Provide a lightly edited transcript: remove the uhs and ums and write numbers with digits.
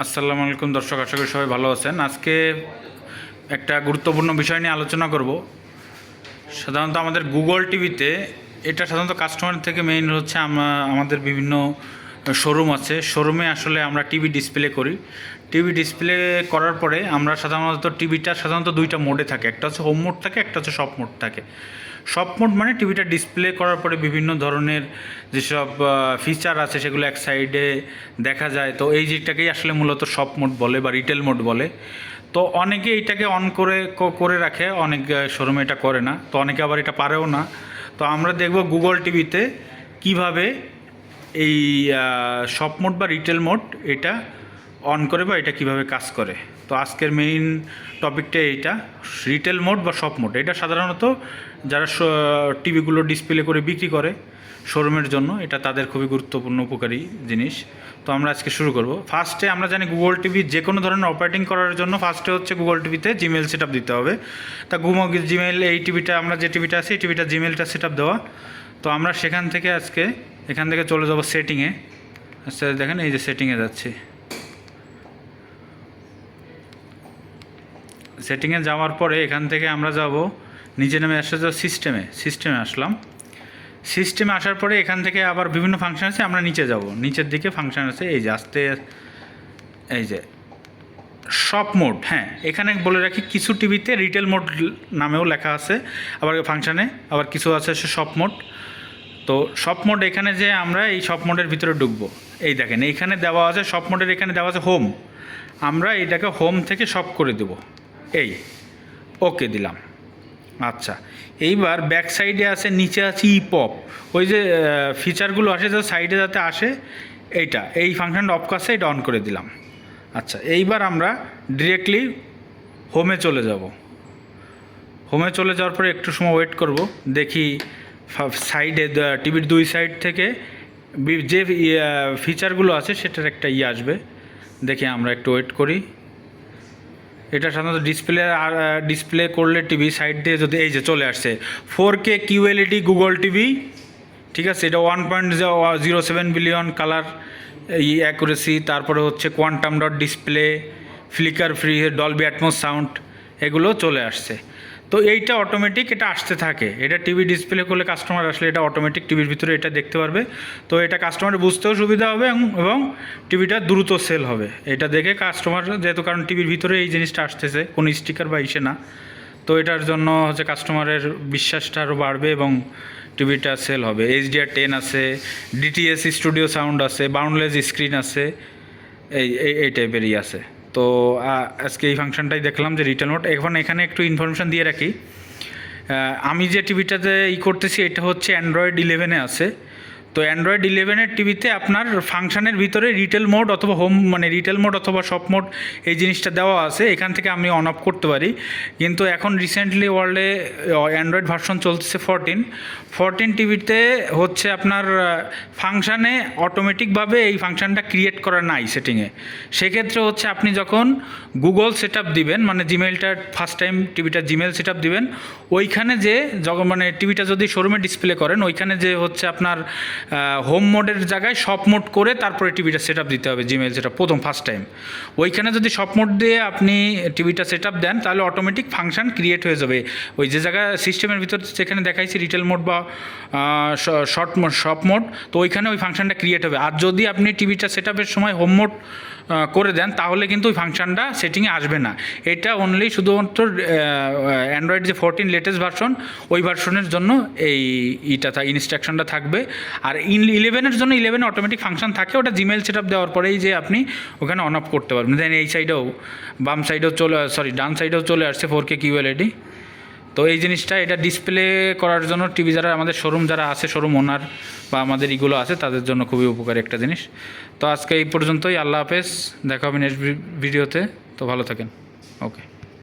আসসালামু আলাইকুম দর্শক, আশা করি সবাই ভালো আছেন। আজকে একটা গুরুত্বপূর্ণ বিষয় নিয়ে আলোচনা করব। সাধারণত আমাদের গুগল টিভিতে এটা সাধারণত কাস্টমার থেকে মেইন হচ্ছে আমাদের বিভিন্ন শোরুম আছে, শোরুমে আসলে আমরা টিভি ডিসপ্লে করি। টিভি ডিসপ্লে করার পরে আমরা টিভিটা সাধারণত দুইটা মোডে থাকে, একটা হচ্ছে হোম মোড থাকে, একটা হচ্ছে শপ মোড থাকে। শপ মোড মানে টিভিটা ডিসপ্লে করার পরে বিভিন্ন ধরনের যেসব ফিচার আছে সেগুলো এক সাইডে দেখা যায়। তো এই যেটাকেই আসলে মূলত শপ মোড বলে বা রিটেল মোড বলে। তো অনেকে এইটাকে অন করে রাখে, অনেক শোরুমে এটা করে না, তো অনেকে আবার এটা পারেও না। তো আমরা দেখব গুগল টিভিতে কিভাবে এই শপ মোড বা রিটেল মোড এটা অন করে বা এটা কিভাবে কাজ করে। তো আজকের মেইন টপিকটা এইটা, রিটেল মোড বা শপ মোড। এটা সাধারণত যারা টিভিগুলো ডিসপ্লে করে বিক্রি করে শোরুমের জন্য, এটা তাদের খুবই গুরুত্বপূর্ণ উপকারী জিনিস। তো আমরা আজকে শুরু করব। ফার্স্টে আমরা জানি গুগল টিভি যে কোনো ধরনের অপারেটিং করার জন্য ফার্স্টে হচ্ছে গুগল টিভিতে জিমেল সেট আপ দিতে হবে। তা জিমেল, এই টিভিটা আমরা যে টিভিটা আছে এই টিভিটা জিমেলটা সেট আপ দেওয়া। তো আমরা সেখান থেকে এখান থেকে চলে যাব সেটিংয়ে। আচ্ছা দেখেন, এই যে সেটিংয়ে যাচ্ছি। সেটিংয়ে যাওয়ার পরে এখান থেকে আমরা যাব নিচে নেমে সিস্টেমে আসলাম। সিস্টেমে আসার পরে এখান থেকে আবার বিভিন্ন ফাংশন আছে, আমরা নিচে যাব, নিচের দিকে ফাংশন আছে এই যে এই যে শপ মোড। হ্যাঁ, এখানে বলে রাখি কিছু টিভিতে রিটেল মোড নামেও লেখা আছে, আবার ফাংশানে আবার কিছু আছে শপ মোড। তো শপ মোড এখানে যে আমরা এই শপ মোডের ভিতরে ঢুকবো, এই দেখেন এইখানে দেওয়া আছে শপ মোডের, এখানে দেওয়া আছে হোম। আমরা এটাকে হোম থেকে শপ করে দেব, এই ওকে দিলাম। আচ্ছা, এইবার ব্যাক সাইডে আছে, নিচে আছে ইপপ, ওই যে ফিচারগুলো আসে যে সাইডে যাতে আসে, এই ফাংশনটা অফ করছে, এটা অন করে দিলাম। আচ্ছা, এইবার আমরা ডিরেক্টলি হোমে চলে যাব। হোমে চলে যাওয়ার পরে একটু সময় ওয়েট করব, দেখি সাইডে টিভির দুই সাইড থেকে যে ফিচারগুলো আছে সেটার একটা আসবে। দেখি আমরা একটু ওয়েট করি। এটা সাধারণত ডিসপ্লে করলে টিভি সাইড দিয়ে যদি এই যে চলে আসছে 4K QLED গুগল টিভি, ঠিক আছে। এটা 1.07 বিলিয়ন কালার অ্যাকুরেসি, তারপরে হচ্ছে quantum dot display, flicker free, Dolby atoms sound, এগুলো চলে আসছে। তো এইটা অটোমেটিক এটা আসতে থাকে। এটা টিভি ডিসপ্লে করলে কাস্টমার আসলে এটা অটোমেটিক টিভির ভিতরে এটা দেখতে পারবে। তো এটা কাস্টমারের বুঝতেও সুবিধা হবে এবং টিভিটা দ্রুত সেল হবে। এটা দেখে কাস্টমার, যেহেতু কারণ টিভির ভিতরে এই জিনিসটা আসতেছে, কোনো স্টিকার বা ইসে না, তো এটার জন্য হচ্ছে কাস্টমারের বিশ্বাসটা আরও বাড়বে এবং টিভিটা সেল হবে। HDR10 আছে, DTS স্টুডিও সাউন্ড আছে, বাউন্ডলেস স্ক্রিন আছে, এই টাইপেরই আছে। তো আজকে এই ফাংশনটাই দেখলাম যে রিটেল মোড। এখন এখানে একটু ইনফরমেশান দিয়ে রাখি, আমি যে টিভিটাতে করতেছি এটা হচ্ছে অ্যান্ড্রয়েড 11-এ আছে। তো অ্যান্ড্রয়েড 11-এর টিভিতে আপনার ফাংশানের ভিতরে রিটেল মোড অথবা হোম মানে রিটেল মোড অথবা শপ মোড এই জিনিসটা দেওয়া আছে, এখান থেকে আমি অন অফ করতে পারি। কিন্তু এখন রিসেন্টলি ওয়ার্ল্ডে অ্যান্ড্রয়েড ভার্সন চলতেছে 14 টিভিতে হচ্ছে আপনার ফাংশানে অটোমেটিকভাবে এই ফাংশানটা ক্রিয়েট করা নাই সেটিংয়ে। সেক্ষেত্রে হচ্ছে আপনি যখন গুগল সেট আপ দিবেন, মানে জিমেলটা ফার্স্ট টাইম টিভিটা জিমেল সেট আপ দিবেন, ওইখানে যে মানে টিভিটা যদি শোরুমে ডিসপ্লে করেন, ওইখানে যে হচ্ছে আপনার হোম মোডের জায়গায় শপ মোড করে তারপরে টিভিটা সেট আপ দিতে হবে জিমেল, যেটা প্রথম ফার্স্ট টাইম। ওইখানে যদি শপ মোড দিয়ে আপনি টিভিটা সেট আপ দেন, তাহলে অটোমেটিক ফাংশান ক্রিয়েট হয়ে যাবে ওই যে জায়গায় সিস্টেমের ভিতর যেখানে দেখাইছি রিটেল মোড বা শপ মোড, তো ওইখানে ওই ফাংশানটা ক্রিয়েট হবে। আর যদি আপনি টিভিটা সেট আপের সময় হোম মোড করে দেন, তাহলে কিন্তু ওই ফাংশানটা সেটিংয়ে আসবে না। এটা অনলি শুধুমাত্র অ্যান্ড্রয়েড যে 14 লেটেস্ট ভার্সন, ওই ভার্সনের জন্য ইনস্ট্রাকশনটা থাকবে। আর 11-এর জন্য 11-এ অটোমেটিক ফাংশন থাকে, ওটা জিমেল সেট আপ দেওয়ার পরেই যে আপনি ওখানে অন অফ করতে পারবেন। দেন এই সাইডেও ডান সাইডেও চলে আসছে 4K QLED। তো এই জিনিসটা এটা ডিসপ্লে করার জন্য টিভি যারা আমাদের শোরুম যারা আছে, শোরুম ওনার বা আমাদের এগুলো আছে, তাদের জন্য খুবই উপকারী একটা জিনিস। তো আজকে এই পর্যন্তই, আল্লাহ হাফেজ, দেখা হবে নেক্সট ভিডিওতে। তো ভালো থাকেন, ওকে।